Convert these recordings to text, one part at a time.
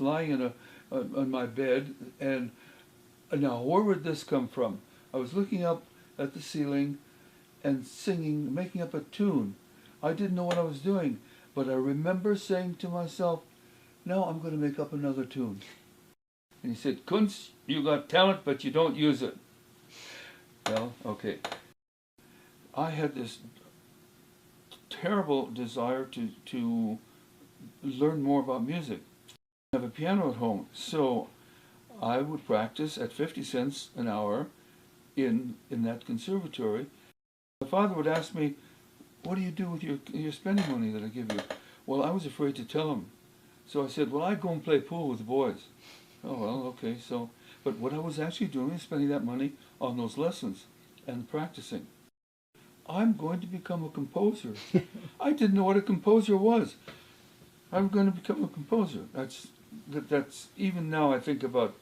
lying on my bed, and now where would this come from? I was looking up at the ceiling and singing, making up a tune. I didn't know what I was doing, but I remember saying to myself, now I'm going to make up another tune. And he said, Kunz, you got talent, but you don't use it. Well, okay. I had this terrible desire to learn more about music. I have a piano at home, so I would practice at 50 cents an hour in that conservatory. My father would ask me, what do you do with your spending money that I give you? Well, I was afraid to tell him. So I said, well, I go and play pool with the boys. Oh, well, okay, so, but what I was actually doing is spending that money on those lessons and practicing. I'm going to become a composer. I didn't know what a composer was. I'm going to become a composer. That's even now I think about,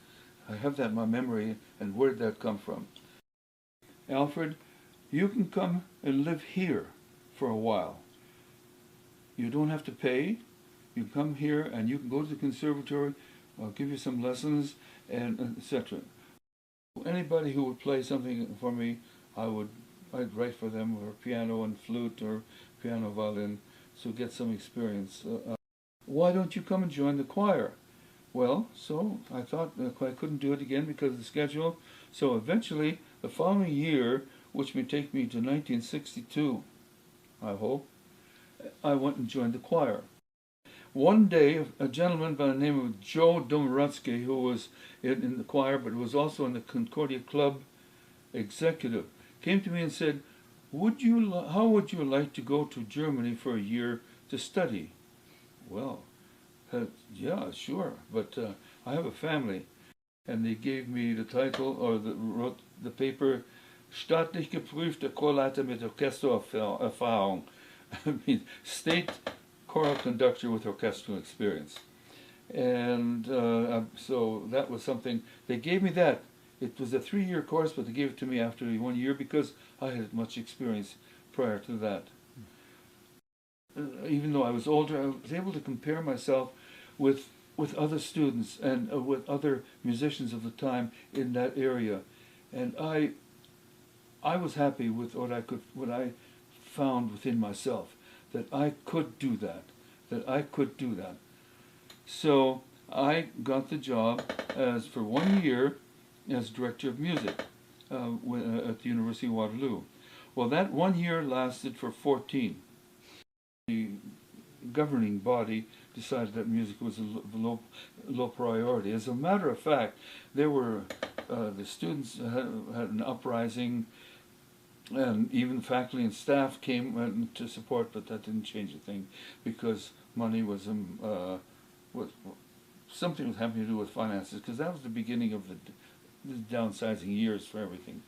I have that in my memory, and where did that come from? Alfred, you can come and live here for a while. You don't have to pay. You can come here and you can go to the conservatory. I'll give you some lessons, and etc. Anybody who would play something for me, I'd write for them, or piano and flute or piano violin, so get some experience. Why don't you come and join the choir? Well, so I thought I couldn't do it again because of the schedule. So eventually, the following year, which may take me to 1962, I hope, I went and joined the choir. One day, a gentleman by the name of Joe Domorodski, who was in the choir but was also in the Concordia Club executive, came to me and said, how would you like to go to Germany for a year to study? Well, yeah, sure, but I have a family. And they gave me the title, or wrote the paper, Staatlich geprüfter Chorleiter mit Orchestererfahrung. I mean, state choral conductor with orchestral experience. And so that was something, they gave me that. It was a 3-year course, but they gave it to me after 1 year because I had much experience prior to that. Even though I was older, I was able to compare myself with other students and with other musicians of the time in that area. And I was happy with what I found within myself, that I could do that, So I got the job for 1 year as director of music at the University of Waterloo. Well, that 1 year lasted for 14. The governing body decided that music was a low priority. As a matter of fact, there were the students had an uprising, and even faculty and staff came to support, but that didn't change a thing because money was something was having to do with finances, because that was the beginning of the downsizing years for everything.